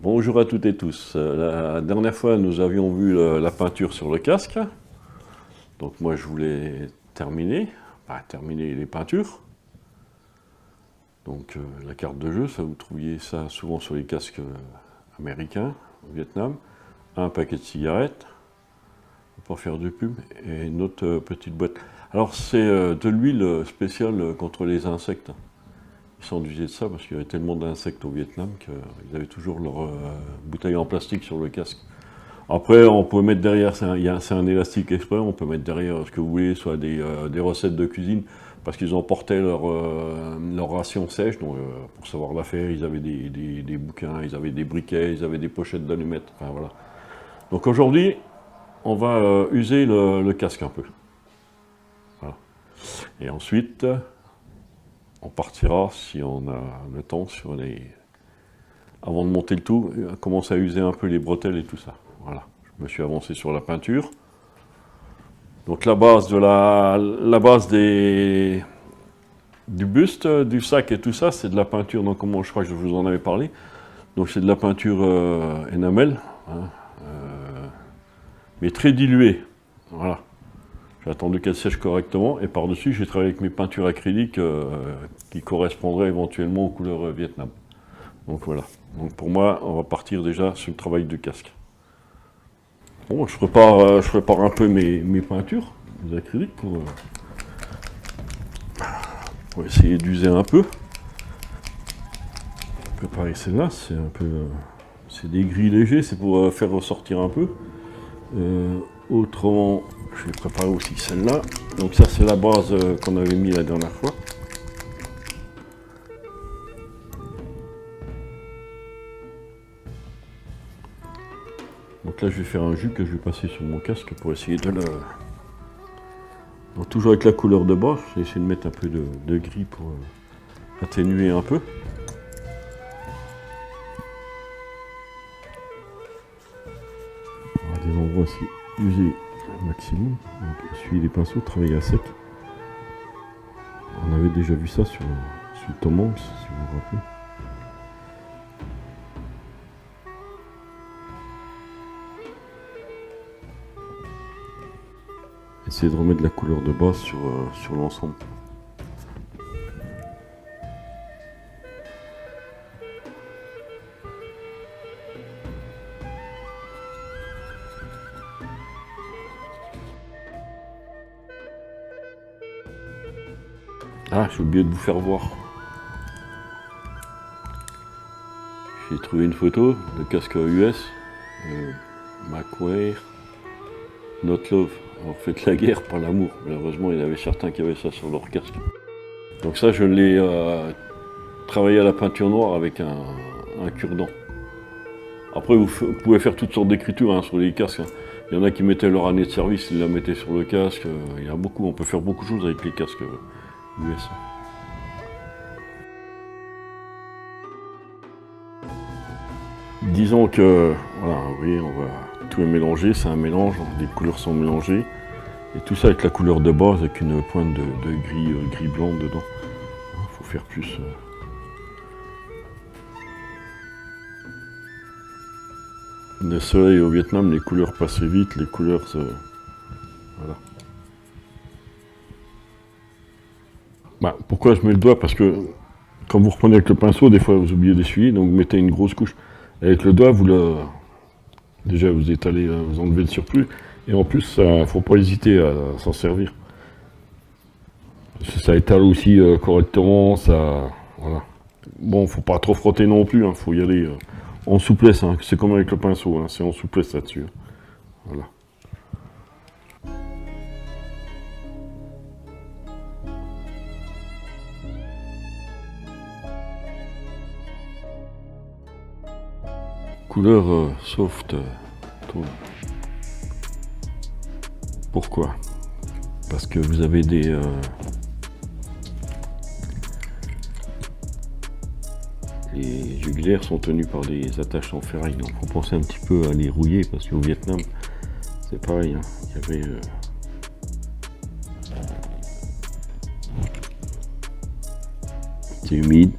Bonjour à toutes et tous. La dernière fois, nous avions vu la peinture sur le casque. Donc moi, je voulais terminer les peintures. Donc la carte de jeu, ça vous trouviez ça souvent sur les casques américains au Vietnam. Un paquet de cigarettes, pour faire de pub, et une autre petite boîte. Alors c'est de l'huile spéciale contre les insectes. Ils s'enduisaient de ça parce qu'il y avait tellement d'insectes au Vietnam qu'ils avaient toujours leur bouteille en plastique sur le casque. Après, on peut mettre derrière, c'est un élastique exprès, on peut mettre derrière ce que vous voulez, soit des recettes de cuisine, parce qu'ils emportaient leur ration sèche, donc pour savoir la faire, ils avaient des bouquins, ils avaient des briquets, ils avaient des pochettes d'allumettes, enfin voilà. Donc aujourd'hui, on va user le casque un peu. Voilà. Et ensuite, on partira, si on a le temps, sur avant de monter le tout, commencer à user un peu les bretelles et tout ça. Voilà. Je me suis avancé sur la peinture. Donc la base du buste, du sac et tout ça, c'est de la peinture. Donc comment je crois que je vous en avais parlé. Donc c'est de la peinture énamel, hein, mais très diluée. Voilà. J'ai attendu qu'elle sèche correctement et par-dessus j'ai travaillé avec mes peintures acryliques qui correspondraient éventuellement aux couleurs Vietnam. Donc voilà. Donc pour moi, on va partir déjà sur le travail du casque. Bon, je prépare un peu mes peintures, mes acryliques pour essayer d'user un peu. Préparer celle-là, c'est un peu, c'est des gris légers, c'est pour faire ressortir un peu. Autrement, je vais préparer aussi celle-là. Donc ça, c'est la base qu'on avait mis la dernière fois. Donc là, je vais faire un jus que je vais passer sur mon casque pour essayer de le... Donc toujours avec la couleur de base, j'ai essayé de mettre un peu de gris pour atténuer un peu. À des endroits aussi usés au maximum. Donc essuyer les pinceaux, travailler à sec. On avait déjà vu ça sur Tom Hanks, si vous vous rappelez. Essayer de remettre la couleur de base sur l'ensemble. Ah, j'ai oublié de vous faire voir. J'ai trouvé une photo de casque US. Macwear, Not Love. Alors faites la guerre, pas l'amour. Malheureusement, il y avait certains qui avaient ça sur leur casque. Donc ça, je l'ai travaillé à la peinture noire avec un cure-dent. Après, vous pouvez faire toutes sortes d'écritures sur les casques. Hein. Il y en a qui mettaient leur année de service, ils la mettaient sur le casque. Il y a beaucoup, on peut faire beaucoup de choses avec les casques US. Disons que, voilà, vous voyez, tout est mélangé, c'est un mélange, les couleurs sont mélangées. Et tout ça avec la couleur de base, avec une pointe de gris blanc dedans. Il faut faire plus. Le soleil au Vietnam, les couleurs passaient vite, les couleurs voilà. Bah, pourquoi je mets le doigt? Parce que quand vous reprenez avec le pinceau, des fois vous oubliez d'essuyer, donc vous mettez une grosse couche. Avec le doigt, déjà vous étalez, vous enlevez le surplus, et en plus, il ne faut pas hésiter à s'en servir. Ça étale aussi correctement, ça, voilà. Bon, faut pas trop frotter non plus, faut y aller en souplesse, c'est comme avec le pinceau, c'est en souplesse là-dessus. Voilà. Couleur soft tone. Pourquoi? Parce que vous avez les jugulaires sont tenus par des attaches en ferraille, donc il faut penser un petit peu à les rouiller, parce qu'au Vietnam, c'est pareil, il y avait... c'est humide.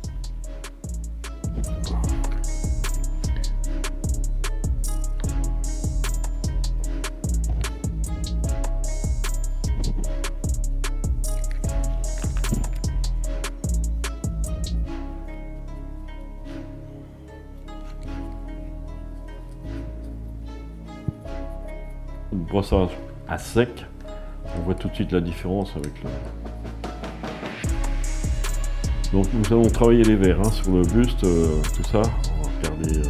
brossage à sec, on voit tout de suite la différence avec le... Donc nous allons travailler les verres sur le buste, tout ça. On va regarder...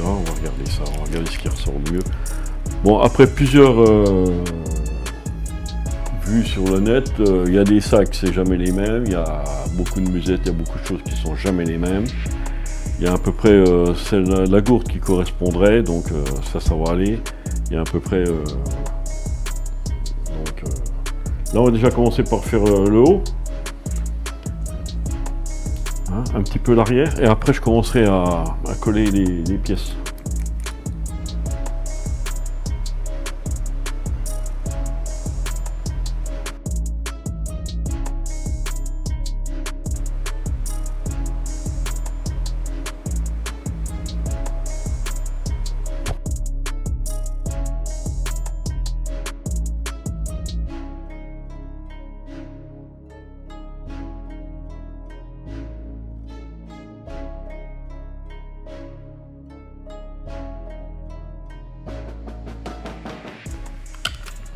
on va regarder ça, on va regarder ce qui ressort le mieux. Bon, après plusieurs vues sur le net, il y a des sacs, c'est jamais les mêmes, il y a beaucoup de musettes, il y a beaucoup de choses qui sont jamais les mêmes. Il y a à peu près la gourde qui correspondrait, donc ça va aller. Il y a à peu près... là, on va déjà commencer par faire le haut. Hein, un petit peu l'arrière, et après je commencerai à coller les pièces.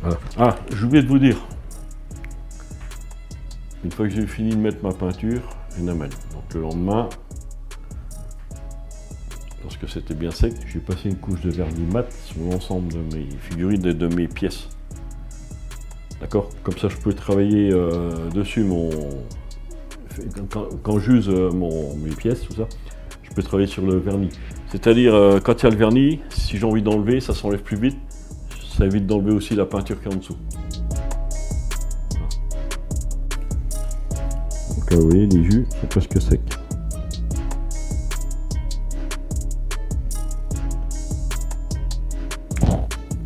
Voilà. Ah, j'ai oublié de vous dire. Une fois que j'ai fini de mettre ma peinture, une amène. Donc le lendemain, lorsque c'était bien sec, j'ai passé une couche de vernis mat sur l'ensemble de mes figurines et de mes pièces. D'accord? Comme ça, je peux travailler dessus quand j'use mes pièces, tout ça, je peux travailler sur le vernis. C'est-à-dire, quand il y a le vernis, si j'ai envie d'enlever, ça s'enlève plus vite. Ça évite d'enlever aussi la peinture qui est en dessous. Donc là, vous voyez, les jus sont presque secs.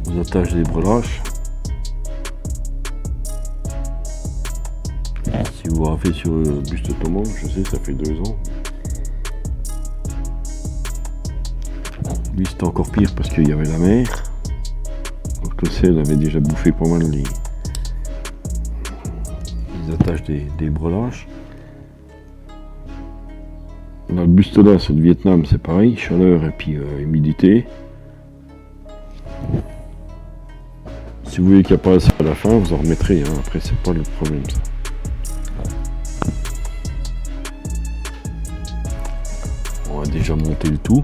On attache des brelages. Si vous avez fait sur le buste ottoman, je sais, ça fait 2 ans. Lui, c'était encore pire parce qu'il y avait la mer. Le sel avait déjà bouffé pas mal les attaches des brelages. Là, le buste là, c'est le Vietnam, c'est pareil, chaleur et puis humidité. Si vous voyez qu'il n'y a pas assez à la fin, vous en remettrez, hein. Après c'est pas le problème ça. On va déjà monter le tout.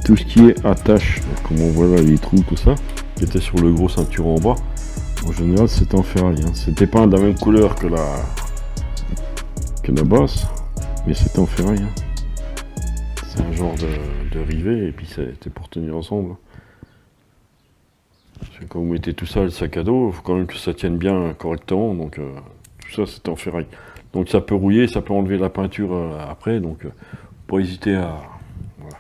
Tout ce qui est attache, comme on voit là les trous, tout ça, qui était sur le gros ceinturon en bas, en général c'était en ferraille. Hein. C'était pas de la même couleur que la basse, mais c'était en ferraille. Hein. C'est un genre de rivet et puis c'était pour tenir ensemble. Parce que quand vous mettez tout ça, le sac à dos, il faut quand même que ça tienne bien correctement, donc tout ça c'était en ferraille. Donc ça peut rouiller, ça peut enlever la peinture après, donc pas hésiter à... Voilà.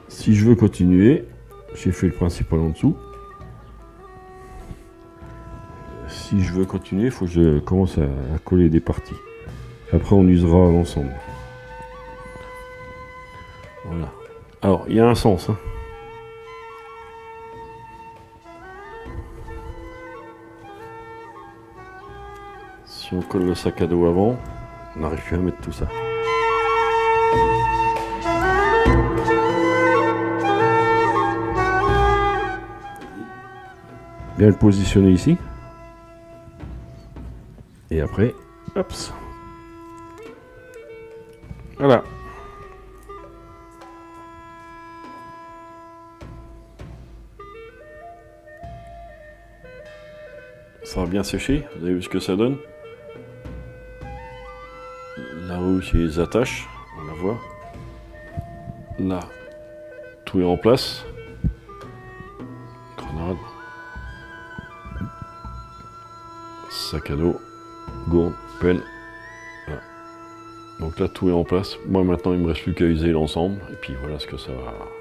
Si je veux continuer, j'ai fait le principal en dessous. Si je veux continuer, il faut que je commence à coller des parties. Après, on usera l'ensemble. Voilà. Alors, il y a un sens. Hein. Si on colle le sac à dos avant, on n'arrive plus à mettre tout ça. Bien le positionner ici. Et après, hop. Voilà. Ça va bien sécher. Vous avez vu ce que ça donne? Là-haut, il y a les attaches. On la voit. Là, tout est en place. Grenade. Sac à dos, gourde, pelle, Donc là, tout est en place. Moi, maintenant, il me reste plus qu'à user l'ensemble. Et puis voilà ce que ça va